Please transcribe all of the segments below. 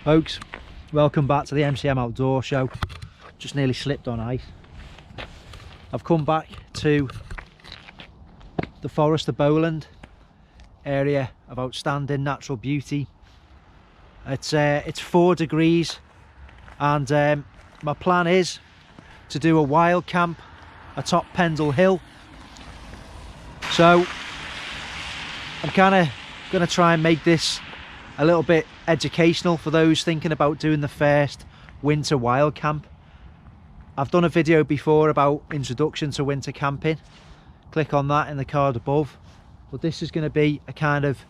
Folks, welcome back to the MCM Outdoor Show. Just nearly slipped on ice. I've come back to the Forest of Bowland, area of outstanding natural beauty. It's 4 degrees and my plan is to do a wild camp atop Pendle Hill. So I'm kind of going to try and make this a little bit educational for those thinking about doing the first winter wild camp. I've done a video before about introduction to winter camping. Click on that in the card above. But this is going to be a kind of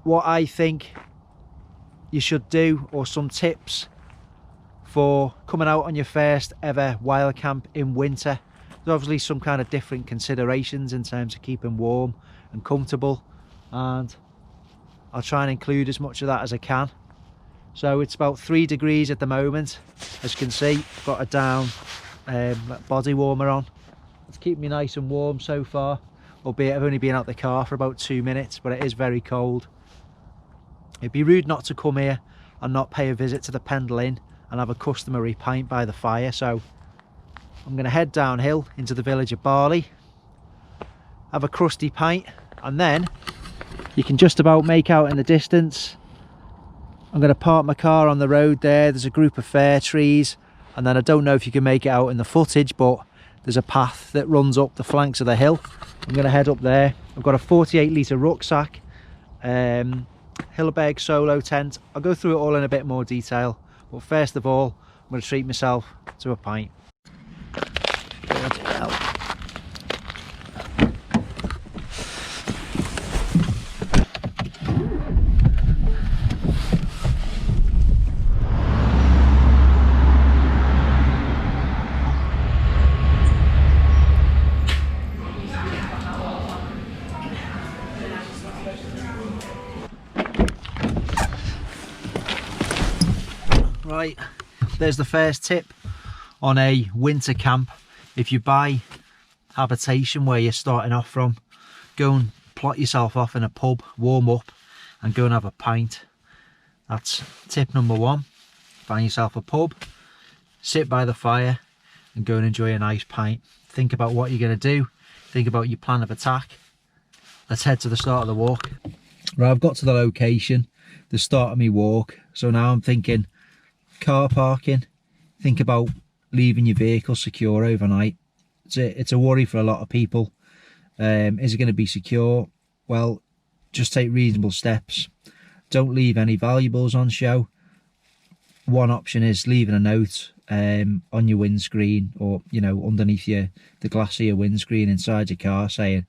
what I think you should do, or some tips for coming out on your first ever wild camp in winter. There's obviously some kind of different considerations in terms of keeping warm and comfortable, and I'll try and include as much of that as I can. So it's about 3 degrees at the moment. As you can see, I've got a down body warmer on. It's keeping me nice and warm so far, albeit I've only been out the car for about 2 minutes, but it is very cold. It'd be rude not to come here and not pay a visit to the Pendle Inn and have a customary pint by the fire. So I'm going to head downhill into the village of Barley, have a crusty pint, and then you can just about make out in the distance. I'm going to park my car on the road there. There's a group of fir trees, and then I don't know if you can make it out in the footage, but there's a path that runs up the flanks of the hill. I'm going to head up there. I've got a 48 litre rucksack, Hilleberg Soulo tent. I'll go through it all in a bit more detail, but first of all I'm going to treat myself to a pint. Right, there's the first tip on a winter camp. If you buy habitation where you're starting off from, go and plot yourself off in a pub, warm up and go and have a pint. That's tip number 1. Find yourself a pub, sit by the fire and go and enjoy a nice pint. Think about what you're going to do, think about your plan of attack. Let's head to the start of the walk. Right, I've got to the location, the start of my walk. So now I'm thinking car parking. Think about leaving your vehicle secure overnight. It's a worry for a lot of people. Is it going to be secure? Well, just take reasonable steps. Don't leave any valuables on show. One option is leaving a note on your windscreen, or underneath the glass of your windscreen inside your car, saying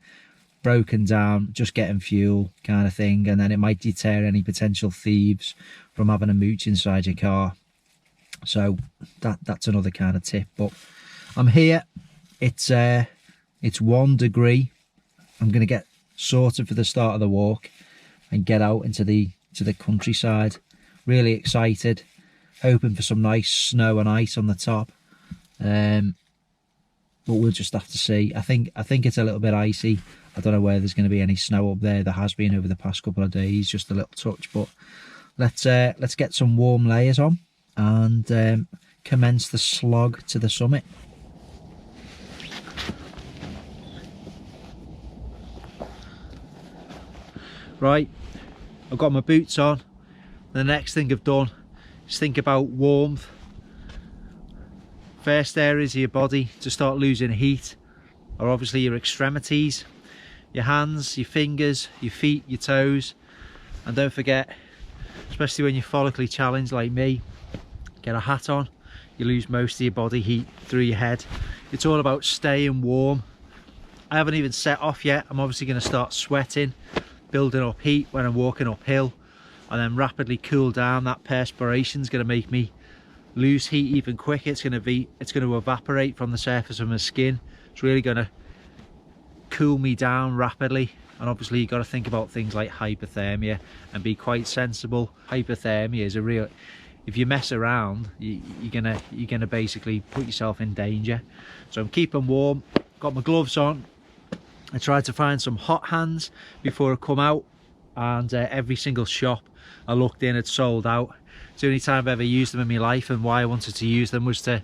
broken down, just getting fuel, kind of thing, and then it might deter any potential thieves from having a mooch inside your car. So that's another kind of tip. But I'm here. It's 1 degree. I'm going to get sorted for the start of the walk and get out into the countryside. Really excited, hoping for some nice snow and ice on the top. But we'll just have to see. I think it's a little bit icy. I don't know where there's going to be any snow up there. There has been over the past couple of days, just a little touch. But let's get some warm layers on and commence the slog to the summit. Right, I've got my boots on. The next thing I've done is think about warmth. First areas of your body to start losing heat are obviously your extremities, your hands, your fingers, your feet, your toes. And don't forget, especially when you're follically challenged like me, get a hat on. You lose most of your body heat through your head. It's all about staying warm. I haven't even set off yet. I'm obviously going to start sweating, building up heat when I'm walking uphill, and then rapidly cool down. That perspiration is going to make me lose heat even quicker. It's going to evaporate from the surface of my skin. It's really going to cool me down rapidly. And obviously you've got to think about things like hypothermia and be quite sensible. Hypothermia is a real, if you mess around, you're gonna basically put yourself in danger. So I'm keeping warm, got my gloves on. I tried to find some hot hands before I come out, and every single shop I looked in, had sold out. It's the only time I've ever used them in my life, and why I wanted to use them was to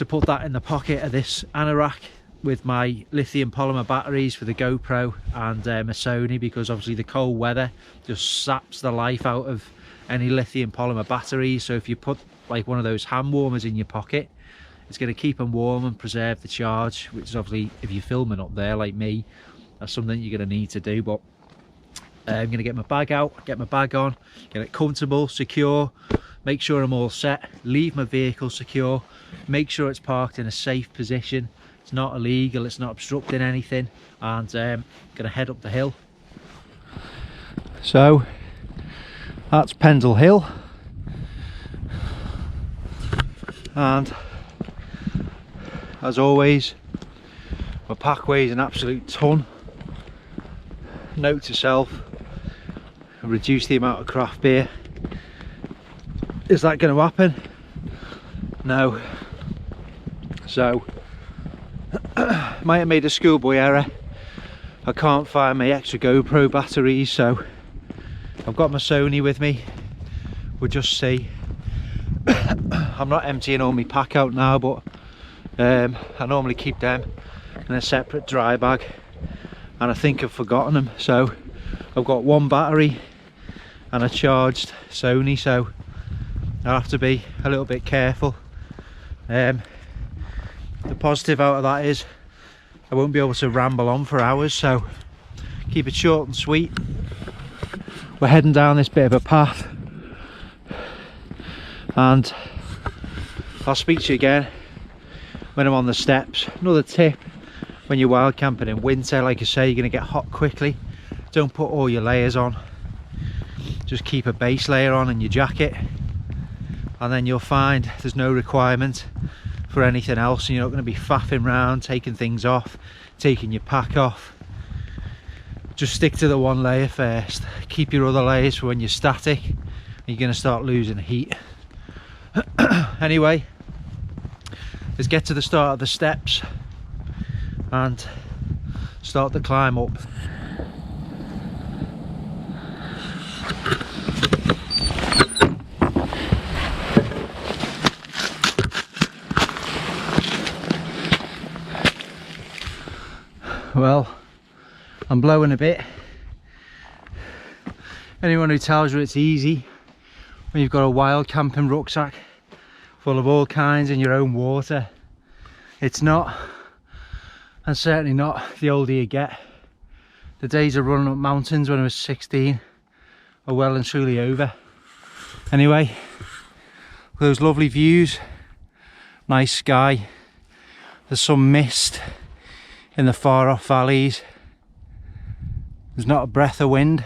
put that in the pocket of this anorak with my lithium polymer batteries for the GoPro and my Sony, because obviously the cold weather just saps the life out of any lithium polymer batteries. So if you put like one of those hand warmers in your pocket, it's going to keep them warm and preserve the charge, which is obviously, if you're filming up there like me, that's something you're going to need to do. But I'm going to get my bag out, get my bag on, get it comfortable, secure, make sure I'm all set, leave my vehicle secure, make sure it's parked in a safe position, it's not illegal, it's not obstructing anything, and going to head up the hill. So that's Pendle Hill, and as always, my pack weighs an absolute ton. Note to self, reduce the amount of craft beer. Is that going to happen? No. So might have made a schoolboy error. I can't find my extra GoPro batteries, so I've got my Sony with me. We'll just see. I'm not emptying all my pack out now, but I normally keep them in a separate dry bag, and I think I've forgotten them. So I've got one battery and a charged Sony, so I'll have to be a little bit careful. The positive out of that is I won't be able to ramble on for hours, so keep it short and sweet. We're heading down this bit of a path, and I'll speak to you again when I'm on the steps. Another tip, when you're wild camping in winter, like I say, you're going to get hot quickly. Don't put all your layers on, just keep a base layer on in your jacket, and then you'll find there's no requirement for anything else, and you're not going to be faffing around taking things off, taking your pack off. Just stick to the one layer first, keep your other layers for when you're static and you're going to start losing heat. Anyway, let's get to the start of the steps and start the climb up. Well, I'm blowing a bit. Anyone who tells you it's easy when you've got a wild camping rucksack full of all kinds and your own water, it's not. And certainly not the older you get. The days of running up mountains when I was 16 are well and truly over. Anyway, those lovely views, nice sky, there's some mist in the far off valleys, there's not a breath of wind,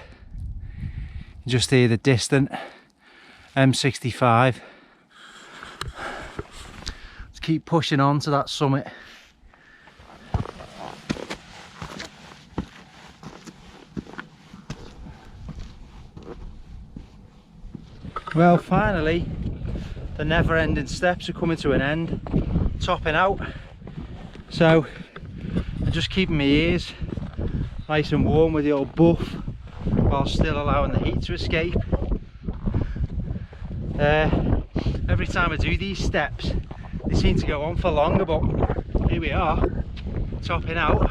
you just hear the distant M65. Let's keep pushing on to that summit. Well, finally the never-ending steps are coming to an end, topping out. So I'm just keeping my ears nice and warm with the old buff while still allowing the heat to escape. Every time I do these steps they seem to go on for longer, but here we are, topping out.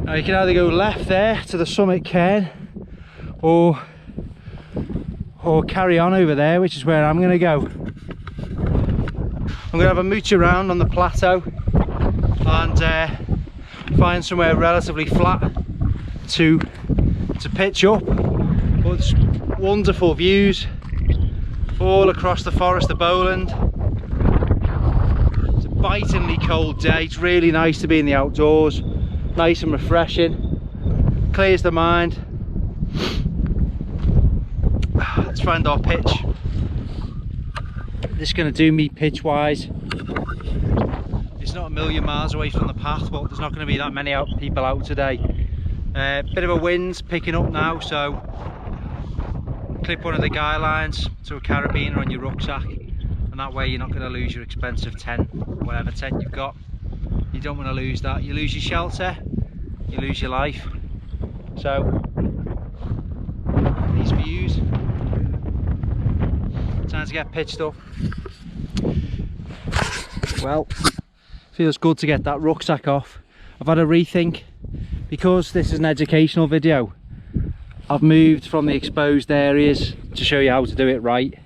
Now you can either go left there to the summit cairn or carry on over there, which is where I'm going to go. I'm going to have a mooch around on the plateau and find somewhere relatively flat to pitch up. But it's wonderful views all across the Forest of Bowland. It's a bitingly cold day. It's really nice to be in the outdoors, nice and refreshing, clears the mind. Let's find our pitch. This is going to do me pitch wise. It's not a million miles away from the path, but there's not going to be that many people out today. Bit of a wind's picking up now, so clip one of the guy lines to a carabiner on your rucksack, and that way you're not going to lose your expensive tent, whatever tent you've got. You don't want to lose that. You lose your shelter, you lose your life. So views. Time to get pitched up. Well, feels good to get that rucksack off. I've had a rethink. Because this is an educational video, I've moved from the exposed areas to show you how to do it right.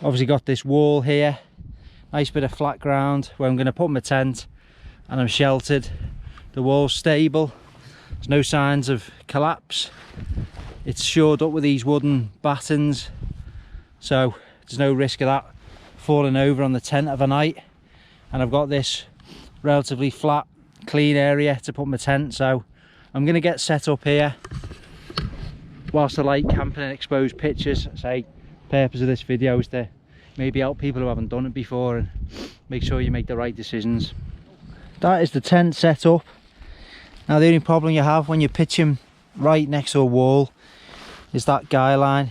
Obviously got this wall here, nice bit of flat ground where I'm going to put my tent, and I'm sheltered. The wall's stable, there's no signs of collapse. It's shored up with these wooden battens, so there's no risk of that falling over on the tent of a night. And I've got this relatively flat, clean area to put my tent, so I'm going to get set up here whilst I like camping in exposed pitches. Say, purpose of this video is to maybe help people who haven't done it before and make sure you make the right decisions. That is the tent set up. Now the only problem you have when you're pitching right next to a wall is that guy line.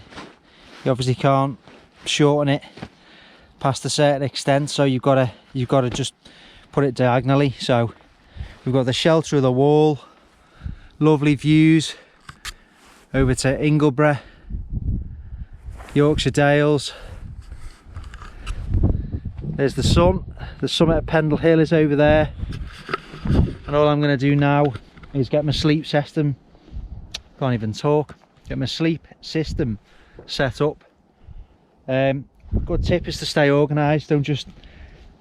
You obviously can't shorten it past a certain extent, so you've got to just put it diagonally. So we've got the shelter of the wall, lovely views over to Ingleborough, Yorkshire Dales. There's the sun. The summit of Pendle Hill is over there, and all I'm going to do now is get my sleep system, can't even talk, get my sleep system set up. Good tip is to stay organised. Don't just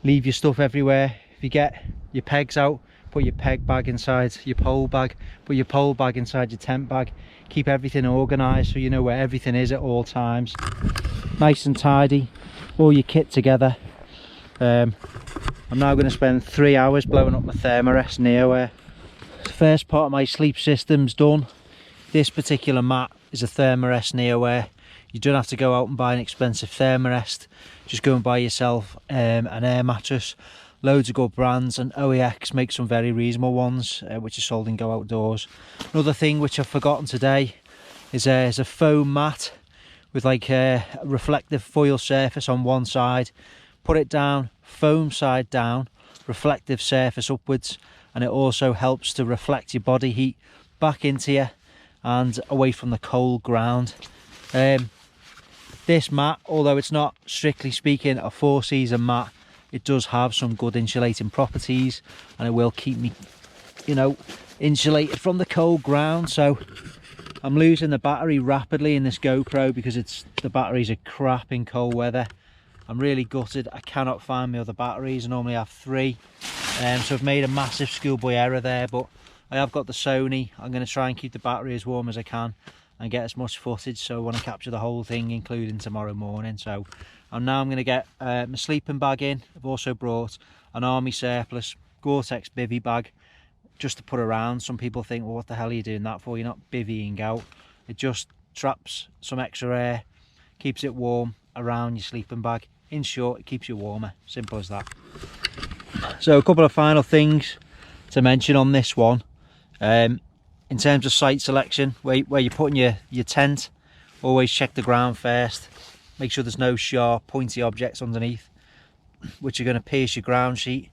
leave your stuff everywhere. If you get your pegs out, put your peg bag inside your pole bag, put your pole bag inside your tent bag. Keep everything organised so you know where everything is at all times. Nice and tidy, all your kit together. I'm now going to spend 3 hours blowing up my Thermarest nearwear. The first part of my sleep system's done. This particular mat is a Thermarest nearwear. You don't have to go out and buy an expensive Thermarest. Just go and buy yourself an air mattress. Loads of good brands, and OEX makes some very reasonable ones, which are sold in Go Outdoors. Another thing which I've forgotten today is a foam mat with like a reflective foil surface on one side. Put it down, foam side down, reflective surface upwards, and it also helps to reflect your body heat back into you and away from the cold ground. This mat, although it's not strictly speaking a 4-season mat, it does have some good insulating properties, and it will keep me, you know, insulated from the cold ground. So I'm losing the battery rapidly in this GoPro because the batteries are crap in cold weather. I'm really gutted. I cannot find my other batteries. I normally have 3, so I've made a massive schoolboy error there, but I have got the Sony. I'm going to try and keep the battery as warm as I can and get as much footage, so I want to capture the whole thing, including tomorrow morning. So I'm going to get my sleeping bag in. I've also brought an army surplus Gore-Tex bivvy bag just to put around. Some people think, well, what the hell are you doing that for? You're not bivvying out. It just traps some extra air, keeps it warm around your sleeping bag. In short, it keeps you warmer. Simple as that. So a couple of final things to mention on this one. In terms of site selection, where you're putting your tent, always check the ground first. Make sure there's no sharp, pointy objects underneath, which are going to pierce your ground sheet.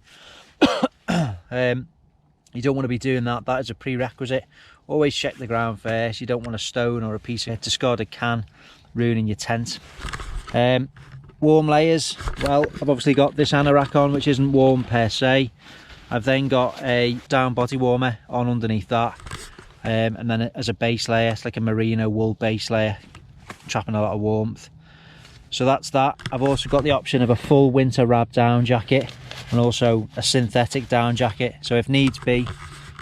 You don't want to be doing that. That is a prerequisite. Always check the ground first. You don't want a stone or a piece of discarded can ruining your tent. Warm layers. Well, I've obviously got this anorak on, which isn't warm per se. I've then got a down body warmer on underneath that, and then as a base layer, it's like a merino wool base layer, trapping a lot of warmth. So that's that. I've also got the option of a full winter wrap down jacket and also a synthetic down jacket. So if needs be,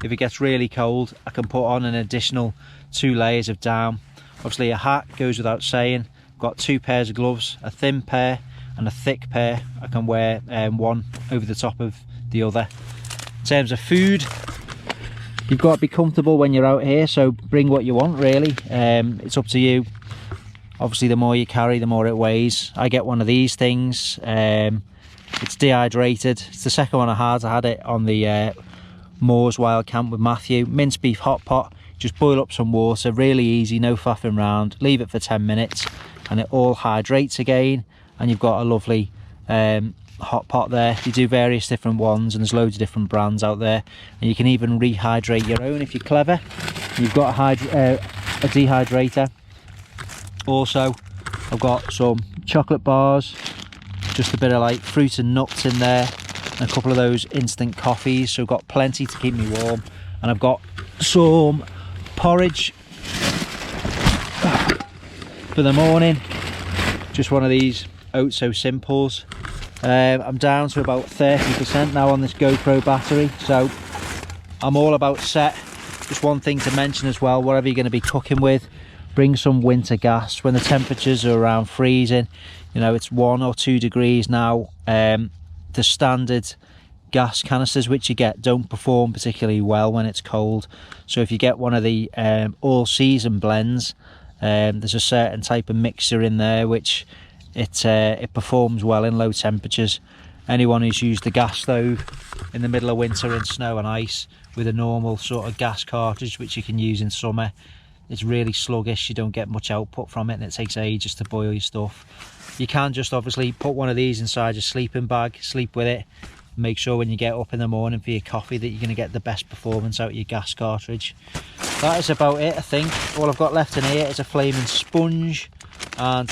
if it gets really cold, I can put on an additional 2 layers of down. Obviously a hat goes without saying. I've got 2 pairs of gloves, a thin pair and a thick pair. I can wear one over the top of the other. In terms of food, you've got to be comfortable when you're out here, so bring what you want really. It's up to you. Obviously the more you carry, the more it weighs. I get one of these things. It's dehydrated. It's the second one I had it on the Moors Wild Camp with Matthew. Minced beef hot pot. Just boil up some water, really easy, no faffing round. Leave it for 10 minutes and it all hydrates again, and you've got a lovely hot pot there. You do various different ones and there's loads of different brands out there, and you can even rehydrate your own if you're clever. You've got a dehydrator. Also, I've got some chocolate bars, just a bit of like fruit and nuts in there, and a couple of those instant coffees, so I've got plenty to keep me warm. And I've got some porridge for the morning, just one of these Oatso Simples. I'm down to about 30% now on this GoPro battery, so I'm all about set. Just one thing to mention as well, whatever you're going to be cooking with, bring some winter gas. When the temperatures are around freezing, you know, it's 1 or 2 degrees now, the standard gas canisters which you get don't perform particularly well when it's cold. So if you get one of the all season blends, there's a certain type of mixture in there which it performs well in low temperatures. Anyone who's used the gas stove in the middle of winter in snow and ice with a normal sort of gas cartridge which you can use in summer, it's really sluggish, you don't get much output from it, and it takes ages to boil your stuff. You can just obviously put one of these inside your sleeping bag, sleep with it, make sure when you get up in the morning for your coffee that you're going to get the best performance out of your gas cartridge. That is about it, I think. All I've got left in here is a flaming sponge and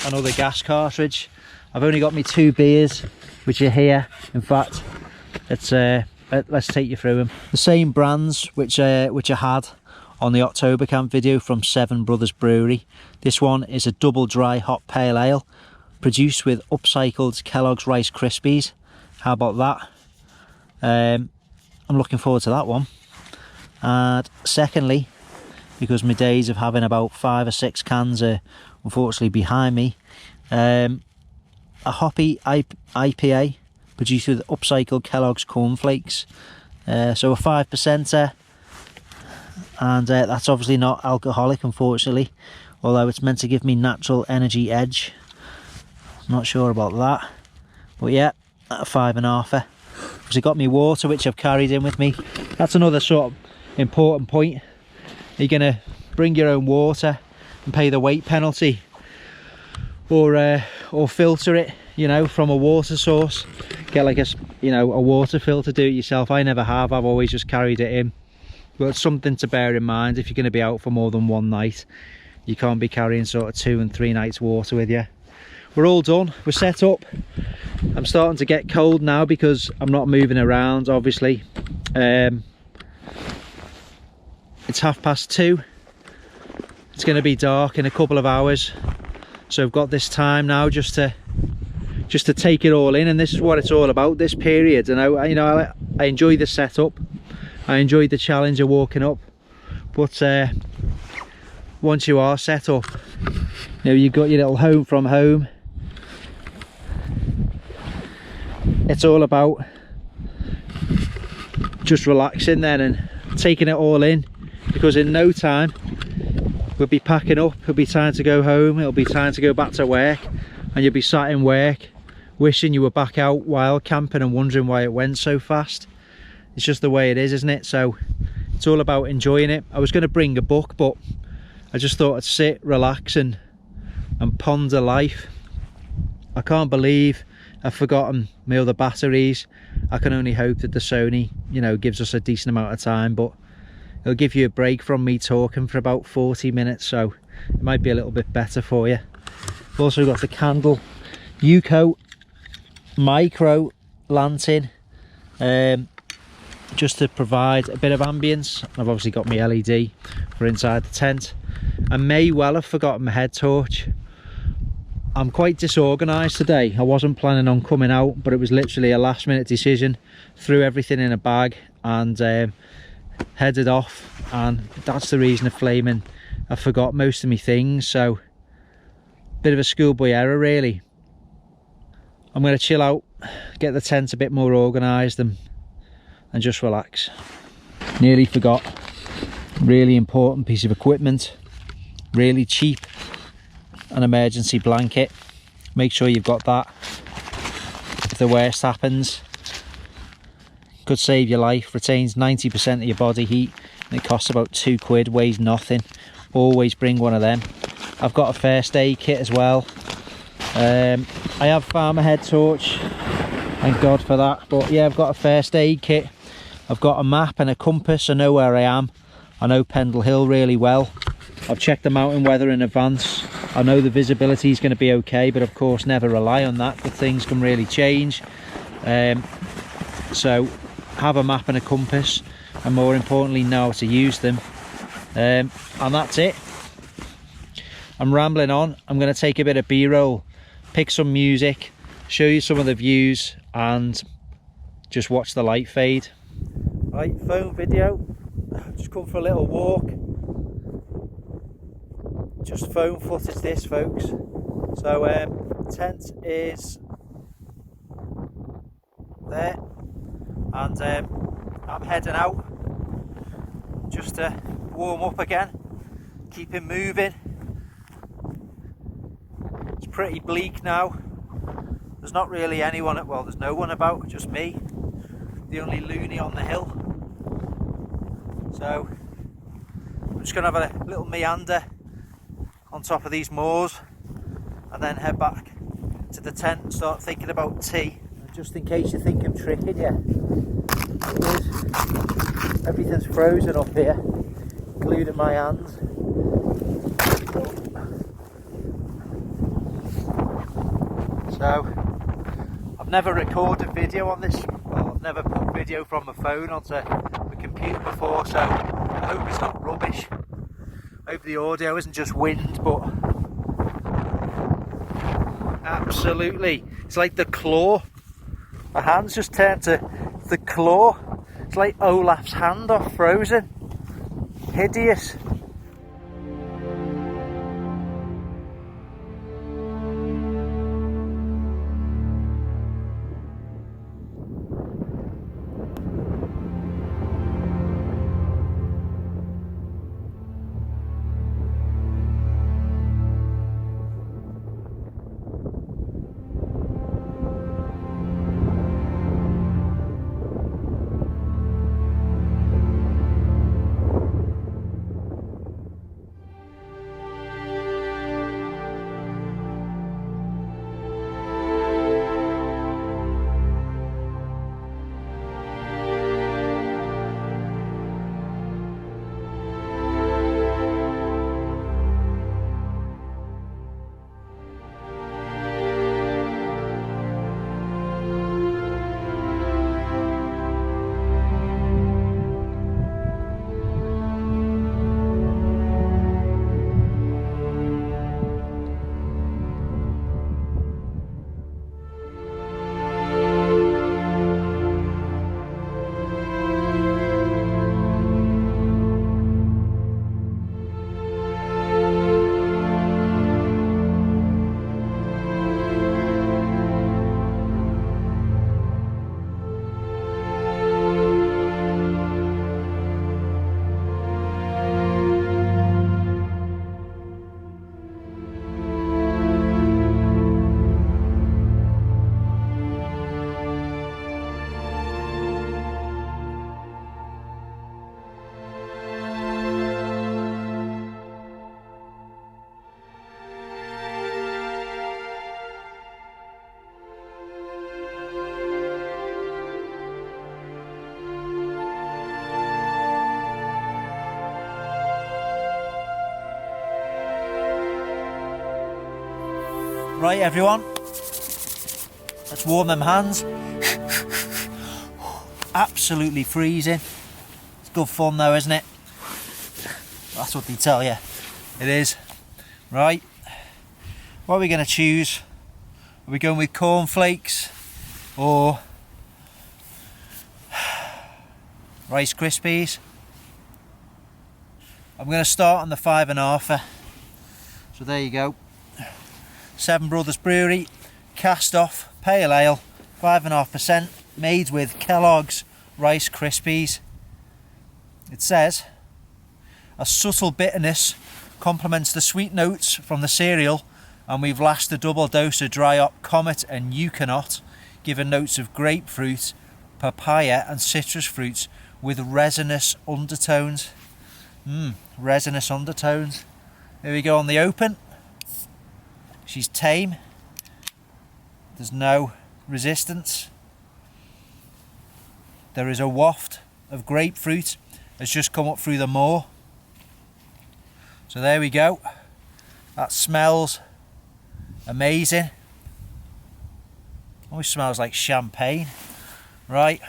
another gas cartridge. I've only got me 2 beers which are here. In fact, let's take you through them. The same brands which I had on the October camp video from Seven Brothers Brewery. This one is a double dry hop pale ale produced with upcycled Kellogg's Rice Krispies. How about that? I'm looking forward to that one. And secondly, because my days of having about 5 or 6 cans are unfortunately behind me, a hoppy IPA produced with upcycled Kellogg's cornflakes. So a 5%er, and that's obviously not alcoholic, unfortunately, although it's meant to give me natural energy edge. Not sure about that, but yeah, a 5.5er. Because I got me water which I've carried in with me. That's another sort of important point. You're gonna bring your own water and pay the weight penalty, or filter it, you know, from a water source. Get like a water filter, do it yourself. I never have, I've always just carried it in. But it's something to bear in mind if you're going to be out for more than one night. You can't be carrying sort of 2 and 3 nights water with you. We're all done, we're set up. I'm starting to get cold now because I'm not moving around, obviously. It's 2:30. It's going to be dark in a couple of hours, so I've got this time now just to take it all in, and this is what it's all about, this period. And I enjoy the setup, I enjoyed the challenge of walking up, but once you are set up, you've got your little home from home. It's all about just relaxing then and taking it all in, because in no time we'll be packing up, it'll be time to go home, it'll be time to go back to work, and you'll be sat in work wishing you were back out wild camping and wondering why it went so fast. It's just the way it is, isn't it? So it's all about enjoying it. I was going to bring a book, but I just thought I'd sit, relax and ponder life. I can't believe I've forgotten my other batteries. I can only hope that the Sony, gives us a decent amount of time, but it'll give you a break from me talking for about 40 minutes, so it might be a little bit better for you. I've also got the Candle Yuko micro lantern, just to provide a bit of ambience. I've obviously got my LED for inside the tent. I may well have forgotten my head torch. I'm quite disorganised today. I wasn't planning on coming out, but it was literally a last minute decision. Threw everything in a bag and headed off, and that's the reason I forgot most of my things. So bit of a schoolboy error really. I'm going to chill out, get the tent a bit more organised and just relax. Nearly forgot, really important piece of equipment, really cheap, an emergency blanket. Make sure you've got that if the worst happens. Could save your life, retains 90% of your body heat, and it costs about £2, weighs nothing. Always bring one of them. I've got a first aid kit as well. I have found my head torch, thank God for that, but yeah, I've got a first aid kit. I've got a map and a compass, I know where I am. I know Pendle Hill really well. I've checked the mountain weather in advance. I know the visibility is going to be okay, but of course never rely on that, because things can really change. So have a map and a compass, and more importantly know how to use them. And that's it. I'm rambling on. I'm going to take a bit of b-roll, pick some music, show you some of the views, and just watch the light fade. Right, phone video. Just come for a little walk. Just phone footage this, folks. So tent is there, and I'm heading out just to warm up again, keep it moving. It's pretty bleak now. There's not really anyone, well, there's no one about, just me, the only loony on the hill. So I'm just going to have a little meander on top of these moors, and then head back to the tent and start thinking about tea. And just in case you think I'm tricking you, everything's frozen up here, including my hands. So I've never recorded video on this, well, I've never put video from my phone onto the computer before, so I hope it's not rubbish. I hope the audio isn't just wind, but absolutely, it's like the claw. My hand's just turned to the claw. It's like Olaf's hand off Frozen. Hideous. Right everyone, let's warm them hands. Absolutely freezing. It's good fun though, isn't it? That's what they tell you. It is. Right, what are we going to choose? Are we going with cornflakes or Rice Krispies? I'm going to start on the 5.5. So there you go. Seven Brothers Brewery, cast off pale ale, 5.5%, made with Kellogg's Rice Krispies. It says, a subtle bitterness complements the sweet notes from the cereal, and we've lashed a double dose of dry hop Comet and Yukonot, given notes of grapefruit, papaya and citrus fruits with resinous undertones. Resinous undertones. Here we go on the open. She's tame. There's no resistance. There is a waft of grapefruit that's just come up through the moor. So there we go. That smells amazing. Always smells like champagne. Right,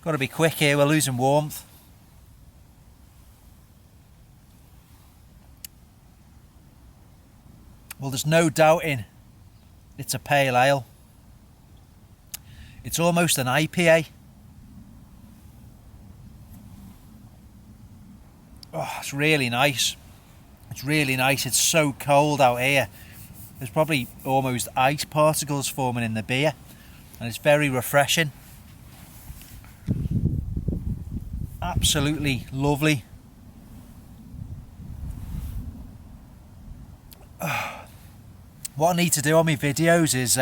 got to be quick here, we're losing warmth. Well, there's no doubting it's a pale ale. It's almost an IPA. Oh, it's really nice. It's really nice. It's so cold out here. There's probably almost ice particles forming in the beer, and it's very refreshing. Absolutely lovely. What I need to do on my videos is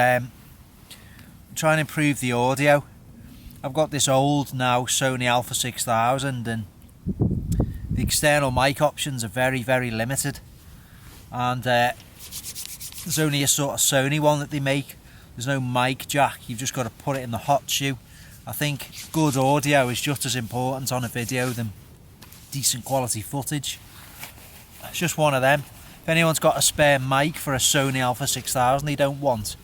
try and improve the audio. I've got this old now Sony Alpha 6000, and the external mic options are very limited, and there's only a sort of Sony one that they make. There's no mic jack, you've just got to put it in the hot shoe. I think good audio is just as important on a video than decent quality footage. It's just one of them. If anyone's got a spare mic for a Sony Alpha 6000 they don't want,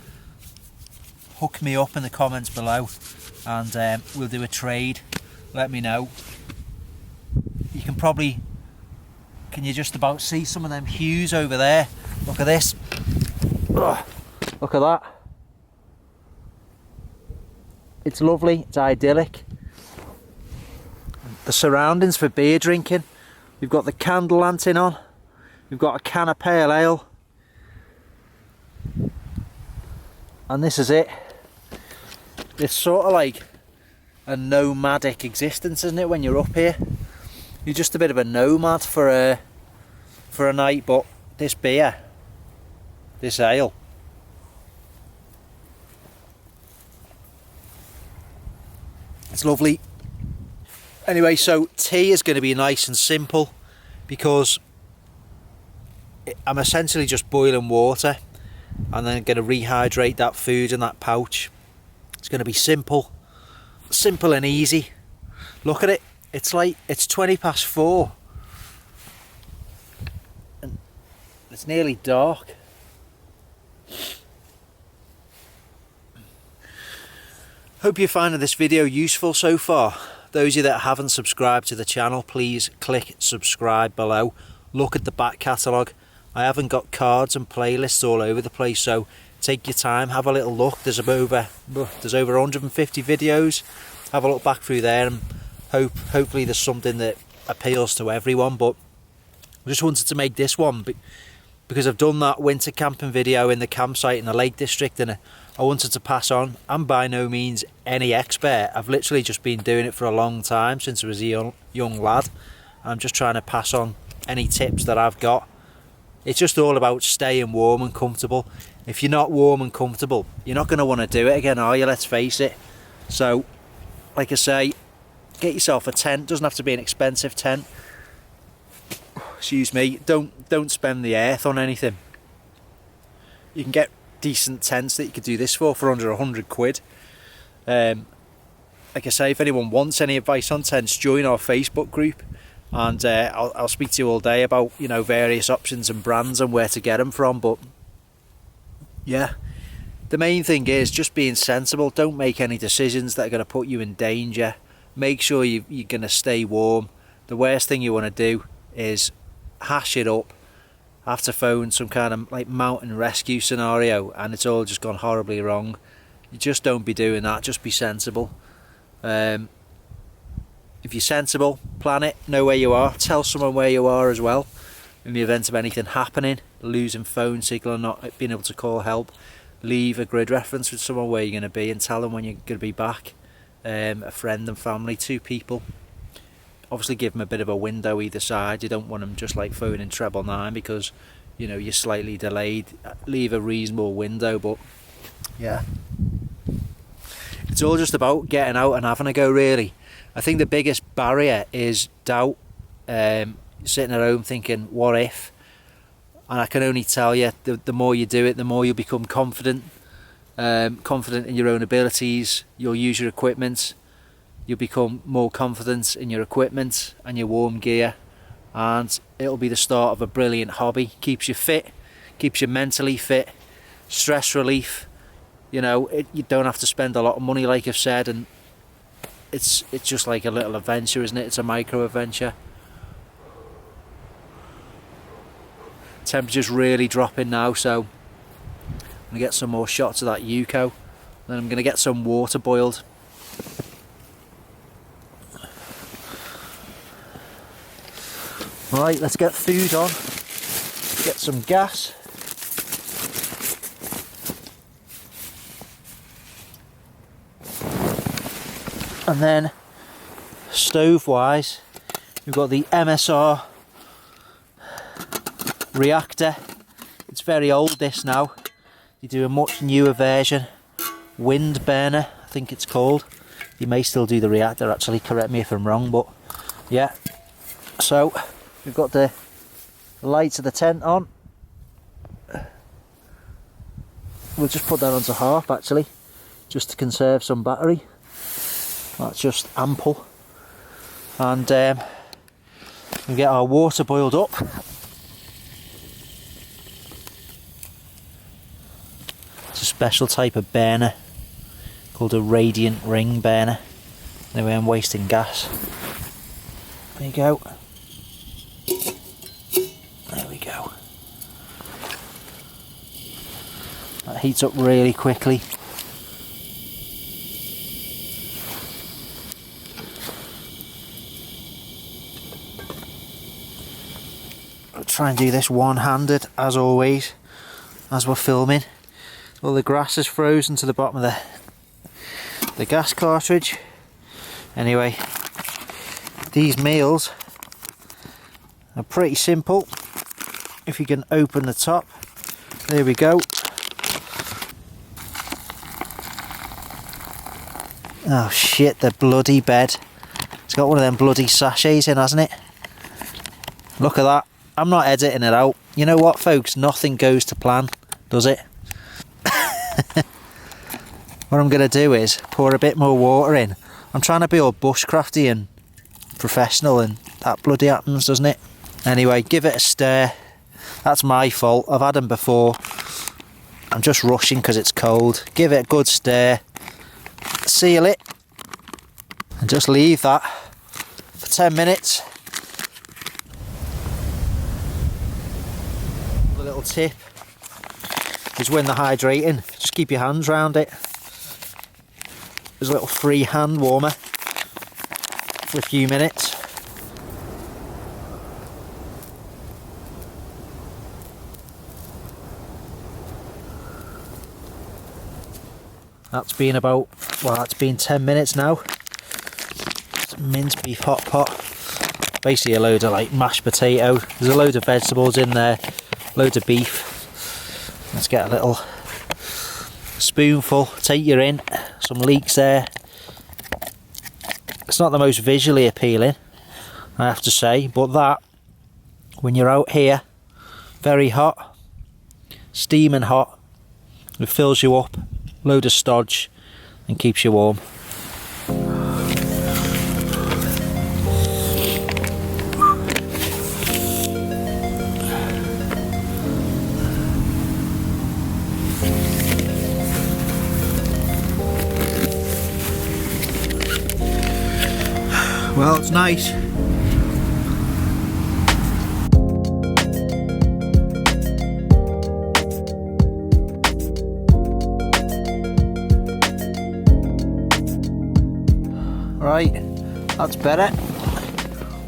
hook me up in the comments below, and we'll do a trade. Let me know. You can probably, can you just about see some of them hues over there? Look at this. Ugh, look at that. It's lovely, it's idyllic. The surroundings for beer drinking. We've got the candle lantern on. We've got a can of pale ale. And this is it. It's sort of like a nomadic existence, isn't it, when you're up here? You're just a bit of a nomad for a night, but this beer, this ale, it's lovely. Anyway, so tea is going to be nice and simple because I'm essentially just boiling water and then going to rehydrate that food in that pouch. It's going to be simple and easy. Look at it. It's like, it's 4:20 and it's nearly dark. Hope you're finding this video useful so far. Those of you that haven't subscribed to the channel, please click subscribe below. Look at the back catalogue. I haven't got cards and playlists all over the place, so take your time, have a little look. There's over 150 videos. Have a look back through there, and hopefully there's something that appeals to everyone. But I just wanted to make this one because I've done that winter camping video in the campsite in the Lake District, and I wanted to pass on. I'm by no means any expert. I've literally just been doing it for a long time, since I was a young lad. I'm just trying to pass on any tips that I've got. It's just all about staying warm and comfortable. If you're not warm and comfortable, you're not going to want to do it again, are you? Let's face it. So, like I say, get yourself a tent. Doesn't have to be an expensive tent. Excuse me. Don't spend the earth on anything. You can get decent tents that you could do this for under 100 quid. Like I say, if anyone wants any advice on tents, join our Facebook group, and I'll speak to you all day about, you know, various options and brands and where to get them from. But yeah, the main thing is just being sensible. Don't make any decisions that are going to put you in danger. Make sure you're going to stay warm. The worst thing you want to do is hash it up, have to phone some kind of like mountain rescue scenario, and it's all just gone horribly wrong. You just don't be doing that. Just be sensible. If you're sensible, plan it, know where you are, tell someone where you are as well. In the event of anything happening, losing phone signal and not being able to call help, leave a grid reference with someone where you're going to be and tell them when you're going to be back. A friend and family, 2 people. Obviously give them a bit of a window either side. You don't want them just like phoning 999 because, you know, you're slightly delayed. Leave a reasonable window, but yeah. It's all just about getting out and having a go, really. I think the biggest barrier is doubt. Sitting at home thinking, what if? And I can only tell you, the more you do it, the more you'll become confident. Confident in your own abilities. You'll use your equipment. You'll become more confident in your equipment and your warm gear. and it'll be the start of a brilliant hobby. Keeps you fit, keeps you mentally fit, stress relief. You know, you don't have to spend a lot of money, like I've said, and it's just like a little adventure, isn't it? It's a micro adventure. Temperature's really dropping now, so I'm gonna get some more shots of that Yuko, then I'm gonna get some water boiled. Right, let's get food on, get some gas. And then stove wise, we've got the MSR Reactor. It's very old, this now. You do a much newer version, wind burner I think it's called. You may still do the Reactor, actually, correct me if I'm wrong, but yeah. So we've got the lights of the tent on. We'll just put that onto half, actually, just to conserve some battery. That's just ample. And we get our water boiled up. It's a special type of burner called a radiant ring burner. Anyway, I'm wasting gas. There you go. There we go. That heats up really quickly. I'll try and do this one-handed, as always, as we're filming. All the grass is frozen to the bottom of the gas cartridge. Anyway, these meals are pretty simple. If you can open the top, there we go. Oh shit, the bloody bed. It's got one of them bloody sachets in, hasn't it? Look at that. I'm not editing it out. You know what, folks? Nothing goes to plan, does it? What I'm going to do is pour a bit more water in. I'm trying to be all bushcrafty and professional, and that bloody happens, doesn't it? Anyway, give it a stir. That's my fault. I've had them before. I'm just rushing because it's cold. Give it a good stir. Seal it. And just leave that for 10 minutes. A little tip is when they're hydrating, just keep your hands round it. There's a little free hand warmer for a few minutes. That's been about, well, that's been 10 minutes now. Some minced beef hot pot. Basically a load of like mashed potato. There's a load of vegetables in there, loads of beef. Let's get a little spoonful, take you in. Some leeks there. It's not the most visually appealing, I have to say, but that, when you're out here, very hot, steaming hot, it fills you up, load of stodge, and keeps you warm. Well, it's nice. Right, that's better.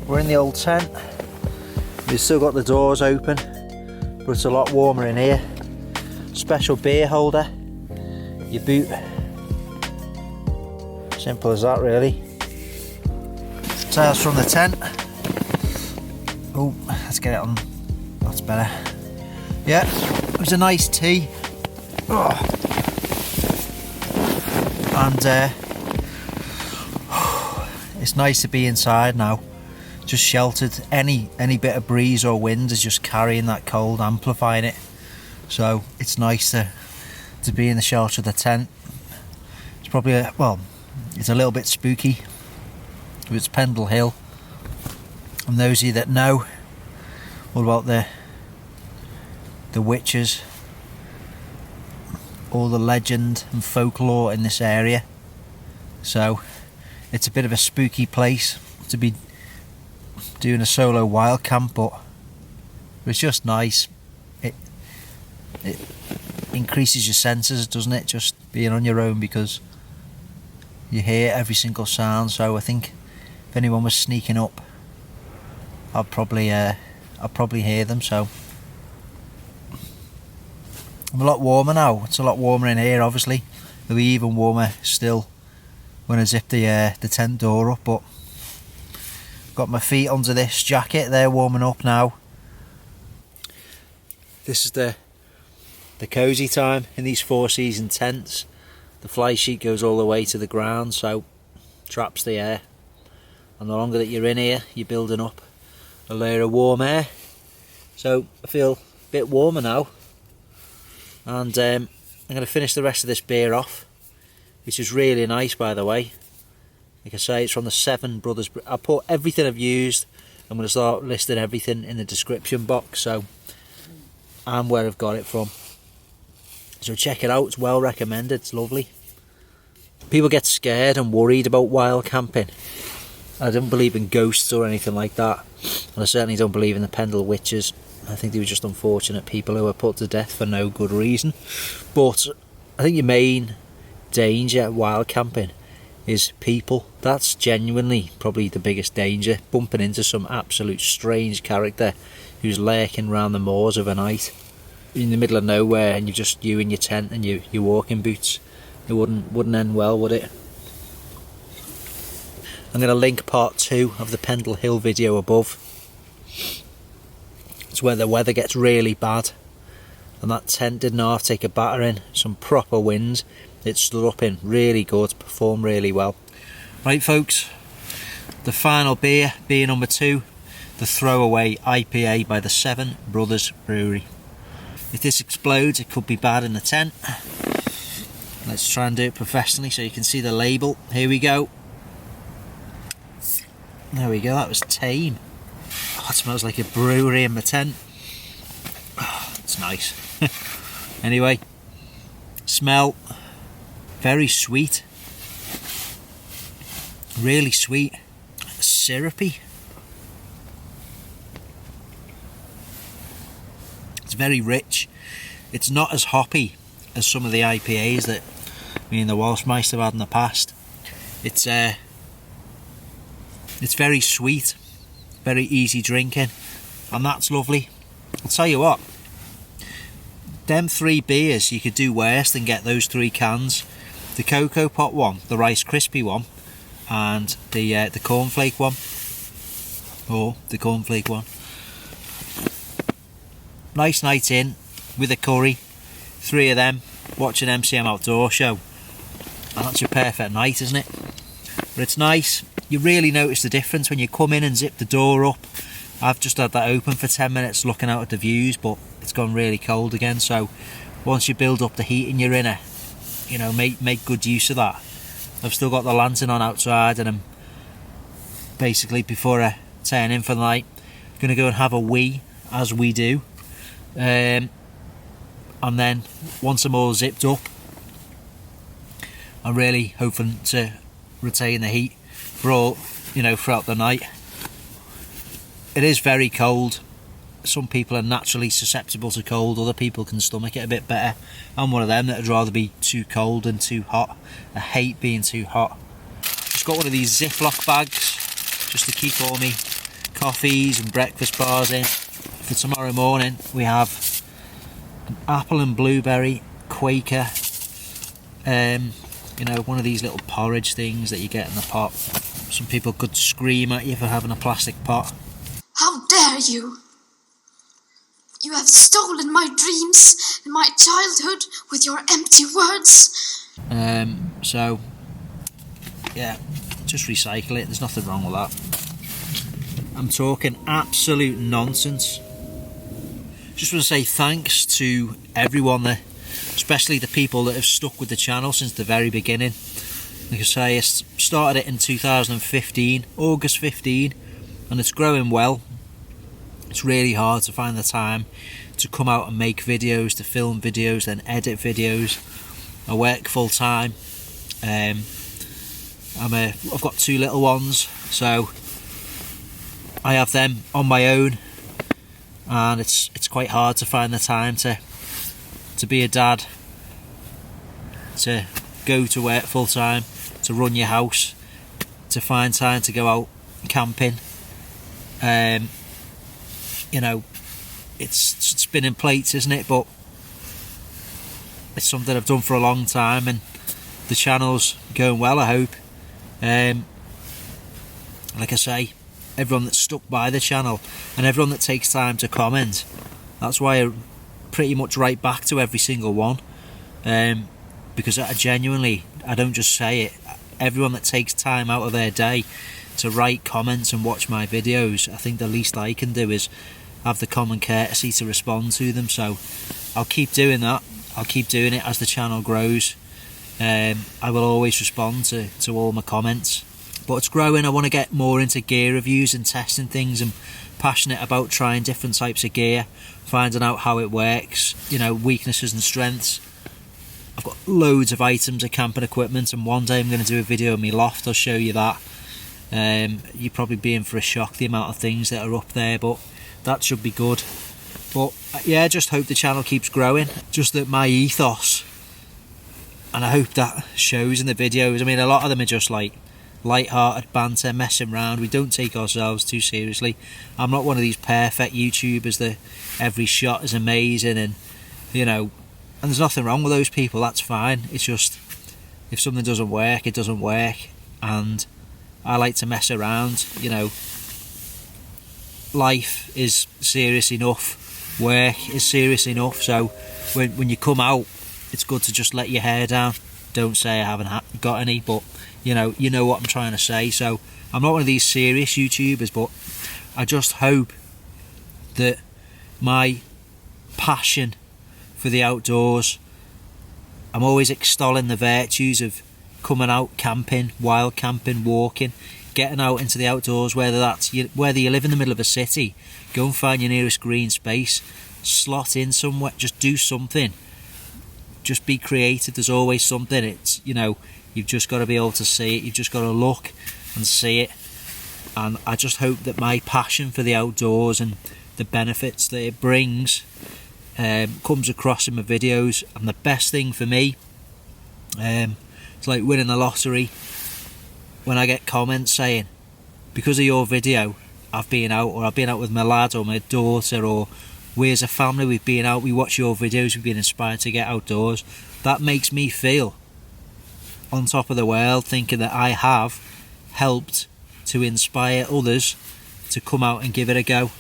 We're in the old tent. We've still got the doors open, but it's a lot warmer in here. Special beer holder, your boot. Simple as that, really. Tales from the tent. Oh, let's get it on. That's better. Yeah, it was a nice tea. Oh. And it's nice to be inside now, just sheltered. Any bit of breeze or wind is just carrying that cold, amplifying it. So it's nice to be in the shelter of the tent. It's probably it's a little bit spooky. It's Pendle Hill, And those of you that know all about the witches, all the legend and folklore in this area. So it's a bit of a spooky place to be doing a solo wild camp, but it's just nice. It increases your senses, doesn't it, just being on your own, because you hear every single sound. So I think if anyone was sneaking up, I'd probably hear them. So I'm a lot warmer now. It's a lot warmer in here, obviously. It'll be even warmer still when I zip the tent door up, but got my feet under this jacket. They're warming up now. This is the cosy time in these 4-season tents. The fly sheet goes all the way to the ground, so traps the air, and the longer that you're in here, you're building up a layer of warm air. So I feel a bit warmer now, and I'm going to finish the rest of this beer off, which is really nice, by the way. Like I say, it's from the Seven Brothers. I'll put everything I've used. I'm going to start listing everything in the description box, so, and where I've got it from. So check it out, it's well recommended, it's lovely. People get scared and worried about wild camping. I don't believe in ghosts or anything like that, and I certainly don't believe in the Pendle witches. I think they were just unfortunate people who were put to death for no good reason. But I think your main danger at wild camping is people. That's genuinely probably the biggest danger, bumping into some absolute strange character who's lurking around the moors overnight in the middle of nowhere, and you're just you in your tent and your walking boots. It wouldn't end well, would it? I'm going to link part 2 of the Pendle Hill video above. It's where the weather gets really bad, and that tent didn't half take a battering. Some proper winds. It stood up in really good, performed really well. Right folks, the final beer, beer number 2, the Throwaway IPA by the Seven Brothers Brewery. If this explodes, it could be bad in the tent. Let's try and do it professionally so you can see the label. Here we go. There we go, that was tame. Oh, it smells like a brewery in my tent. Oh, it's nice. Anyway, smell, very sweet. Really sweet. Syrupy. It's very rich. It's not as hoppy as some of the IPAs that me and the Walshmeister have had in the past. It's very sweet, very easy drinking, and that's lovely. I'll tell you what, them 3 beers, you could do worse than get those 3 cans. The Cocoa Pot one, the Rice Krispie one, and the Cornflake one, or the Cornflake one. Nice night in with a curry, 3 of them, watch an MCM outdoor show, and that's your perfect night, isn't it? But it's nice. You really notice the difference when you come in and zip the door up. I've just had that open for 10 minutes looking out at the views, but it's gone really cold again. So once you build up the heat in your inner, you know, make good use of that. I've still got the lantern on outside, and I'm basically, before I turn in for the night, going to go and have a wee, as we do. And then once I'm all zipped up, I'm really hoping to retain the heat for all, you know, throughout the night. It is very cold. Some people are naturally susceptible to cold, other people can stomach it a bit better. I'm one of them that would rather be too cold than too hot. I hate being too hot. Just got one of these Ziploc bags just to keep all my coffees and breakfast bars in. For tomorrow morning we have an apple and blueberry Quaker, you know, one of these little porridge things that you get in the pot. Some people could scream at you for having a plastic pot. How dare you! You have stolen my dreams and my childhood with your empty words. So yeah, just recycle it, there's nothing wrong with that. I'm talking absolute nonsense. Just want to say thanks to everyone there, especially the people that have stuck with the channel since the very beginning. Like I say, I started it in 2015, August 15, and it's growing well. It's really hard to find the time to come out and make videos, to film videos, then edit videos. I work full time. I've got 2 little ones, so I have them on my own, and it's quite hard to find the time to be a dad, to go to work full time, to run your house, to find time to go out camping. You know, it's spinning plates, isn't it? But it's something I've done for a long time, and the channel's going well, I hope. Like I say, everyone that's stuck by the channel and everyone that takes time to comment, that's why I pretty much write back to every single one, because I don't just say it, everyone that takes time out of their day to write comments and watch my videos, I think the least I can do is have the common courtesy to respond to them. So I'll keep doing that. I'll keep doing it as the channel grows. I will always respond to all my comments. But it's growing. I want to get more into gear reviews and testing things. I'm passionate about trying different types of gear, finding out how it works, you know, weaknesses and strengths. I've got loads of items of camping equipment, and one day I'm going to do a video in my loft. I'll show you that. You'd probably be in for a shock, the amount of things that are up there, but that should be good. But yeah, just hope the channel keeps growing, just that my ethos, and I hope that shows in the videos. I mean, a lot of them are just like light-hearted banter, messing around. We don't take ourselves too seriously. I'm not one of these perfect YouTubers that every shot is amazing, and you know, and there's nothing wrong with those people, that's fine. It's just, if something doesn't work, it doesn't work, and I like to mess around, you know. Life is serious enough, work is serious enough, so when you come out, it's good to just let your hair down. Don't say I haven't got any, but you know what I'm trying to say. So I'm not one of these serious YouTubers, but I just hope that my passion for the outdoors, I'm always extolling the virtues of coming out camping, wild camping, walking, getting out into the outdoors, whether you live in the middle of a city, go and find your nearest green space, slot in somewhere, just do something, just be creative. There's always something. It's, you know, you've just got to be able to see it, you've just got to look and see it. And I just hope that my passion for the outdoors and the benefits that it brings comes across in my videos. And the best thing for me, it's like winning the lottery, when I get comments saying, because of your video I've been out, or I've been out with my lad or my daughter, or we as a family, we've been out, we watch your videos, we've been inspired to get outdoors. That makes me feel on top of the world, thinking that I have helped to inspire others to come out and give it a go.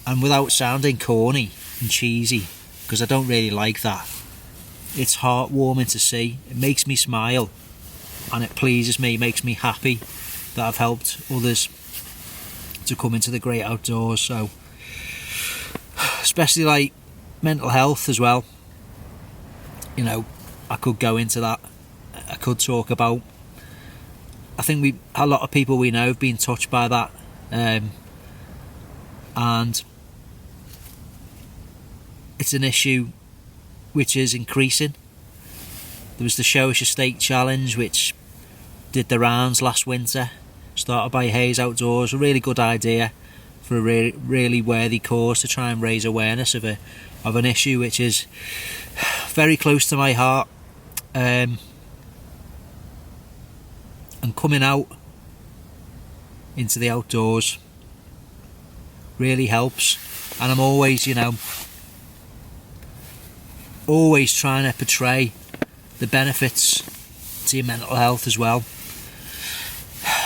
And without sounding corny and cheesy, because I don't really like that, it's heartwarming to see. It makes me smile, and it pleases me, makes me happy that I've helped others to come into the great outdoors. So, especially like mental health as well, you know, I could go into that. I could talk about, I think a lot of people we know have been touched by that, and it's an issue which is increasing. There was the Showish Estate Challenge, which did the rounds last winter, started by Hayes Outdoors. A really good idea for a really worthy cause to try and raise awareness of an issue which is very close to my heart. And coming out into the outdoors really helps. And I'm always, you know, always trying to portray the benefits to your mental health as well,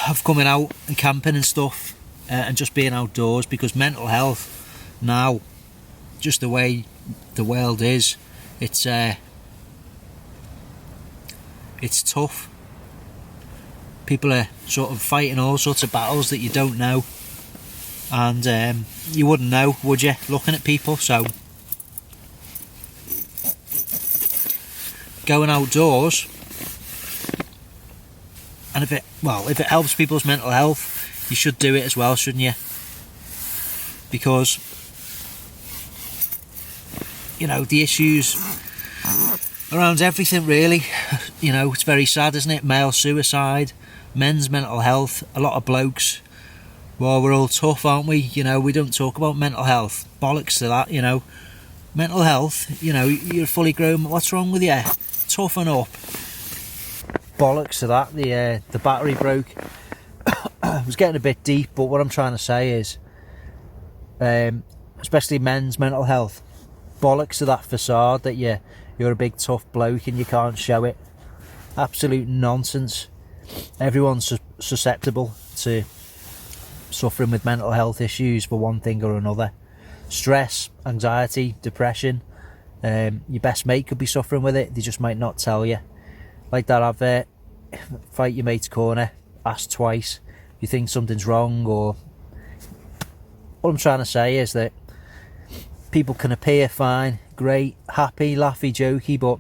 of coming out and camping and stuff, and just being outdoors. Because mental health now, just the way the world is, it's tough. People are sort of fighting all sorts of battles that you don't know, and you wouldn't know, would you, looking at people? So going outdoors, and if it helps people's mental health, you should do it as well, shouldn't you? Because, you know, the issues around everything really, you know, it's very sad, isn't it? Male suicide, men's mental health, a lot of blokes, well, we're all tough, aren't we? You know, we don't talk about mental health. Bollocks to that, you know. Mental health, you know, you're fully grown, what's wrong with you? Toughen up. Bollocks to that, the battery broke. I was getting a bit deep, but what I'm trying to say is, especially men's mental health, bollocks to that facade that you're a big tough bloke and you can't show it. Absolute nonsense. Everyone's susceptible to suffering with mental health issues for one thing or another. Stress, anxiety, depression. Your best mate could be suffering with it, they just might not tell you. Like that advert, fight your mate's corner, ask twice if you think something's wrong. Or what I'm trying to say is that people can appear fine, great, happy, laughy, jokey, but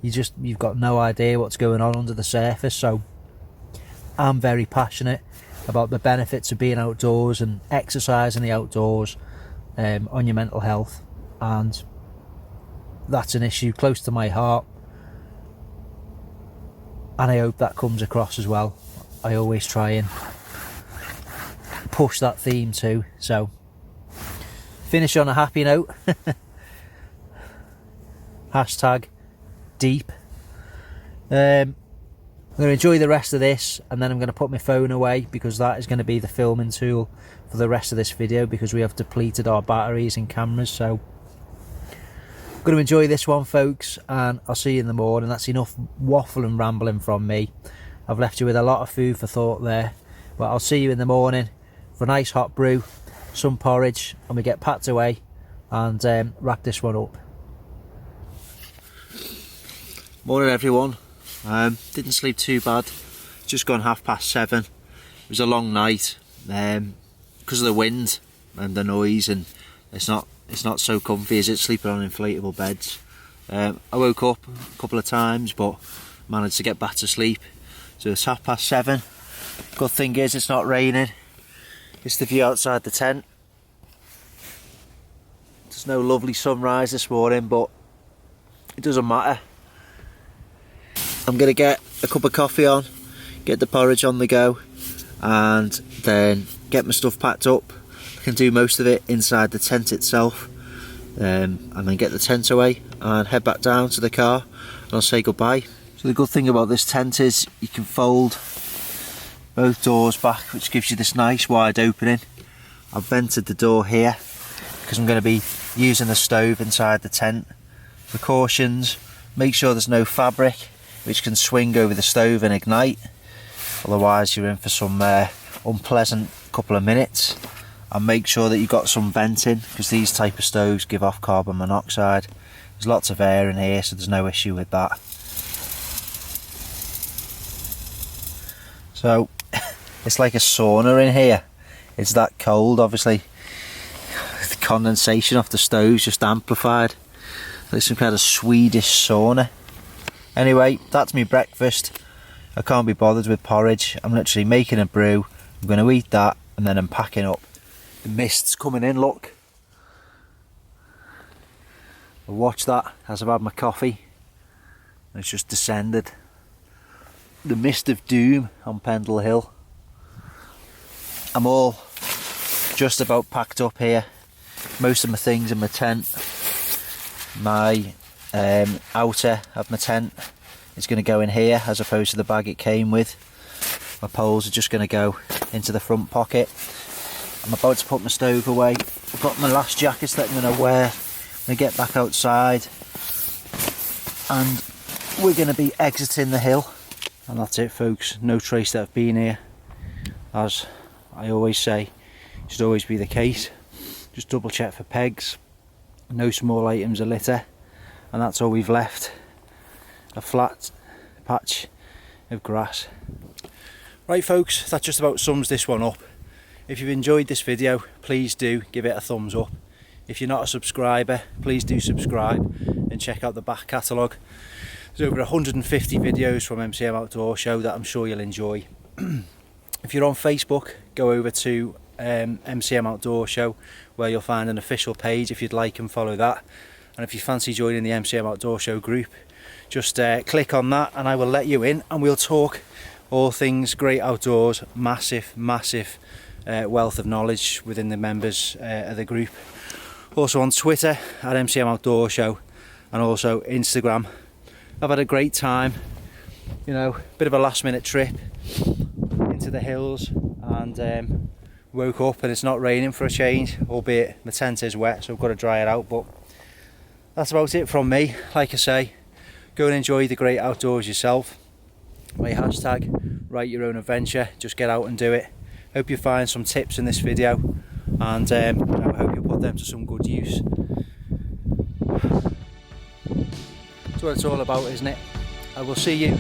you've got no idea what's going on under the surface. So I'm very passionate about the benefits of being outdoors and exercise in the outdoors on your mental health, and that's an issue close to my heart, and I hope that comes across as well. I always try and push that theme too. So finish on a happy note. Hashtag deep. I'm going to enjoy the rest of this, and then I'm going to put my phone away because that is going to be the filming tool for the rest of this video, because we have depleted our batteries and cameras. So I'm going to enjoy this one, folks, and I'll see you in the morning. That's enough waffle and rambling from me. I've left you with a lot of food for thought there, but I'll see you in the morning for a nice hot brew, some porridge, and we get packed away and wrap this one up. Morning everyone. Didn't sleep too bad, just gone 7:30. It was a long night because of the wind and the noise, and it's not so comfy, is it, sleeping on inflatable beds. I woke up a couple of times but managed to get back to sleep. So it's 7:30. Good thing is it's not raining. It's the view outside the tent. There's no lovely sunrise this morning, but it doesn't matter. I'm going to get a cup of coffee on, get the porridge on the go, and then get my stuff packed up. I can do most of it inside the tent itself, and then get the tent away and head back down to the car, and I'll say goodbye. So the good thing about this tent is you can fold both doors back, which gives you this nice wide opening. I've vented the door here because I'm going to be using the stove inside the tent. Precautions: make sure there's no fabric which can swing over the stove and ignite, otherwise you're in for some unpleasant couple of minutes. And make sure that you've got some venting, because these type of stoves give off carbon monoxide. There's lots of air in here, so there's no issue with that. So it's like a sauna in here. It's that cold, obviously. The condensation off the stove's just amplified. Like some kind of Swedish sauna. Anyway, that's my breakfast. I can't be bothered with porridge. I'm literally making a brew. I'm going to eat that, and then I'm packing up. The mist's coming in, look. I'll watch that as I've had my coffee. It's just descended. The mist of doom on Pendle Hill. I'm all just about packed up here. Most of my things in my tent. My outer of my tent is going to go in here as opposed to the bag it came with. My poles are just going to go into the front pocket. I'm about to put my stove away. I've got my last jackets that I'm going to wear when I get back outside, and we're going to be exiting the hill. And that's it, folks. No trace that I've been here, as I always say should always be the case. Just double check for pegs, no small items of litter, and that's all we've left. A flat patch of grass. Right folks, that just about sums this one up. If you've enjoyed this video, please do give it a thumbs up. If you're not a subscriber, please do subscribe and check out the back catalogue. There's over 150 videos from MCM Outdoor Show that I'm sure you'll enjoy. If you're on Facebook, go over to MCM Outdoor Show, where you'll find an official page if you'd like, and follow that. And if you fancy joining the MCM Outdoor Show group, just click on that and I will let you in, and we'll talk all things great outdoors. Massive wealth of knowledge within the members of the group. Also on Twitter at MCM Outdoor Show, and also Instagram. I've had a great time, you know, bit of a last minute trip into the hills, and woke up and it's not raining for a change, albeit my tent is wet, so I've got to dry it out. But that's about it from me. Like I say, go and enjoy the great outdoors yourself. My hashtag, write your own adventure, just get out and do it. Hope you find some tips in this video, and I hope you put them to some good use. That's what it's all about, isn't it? I will see you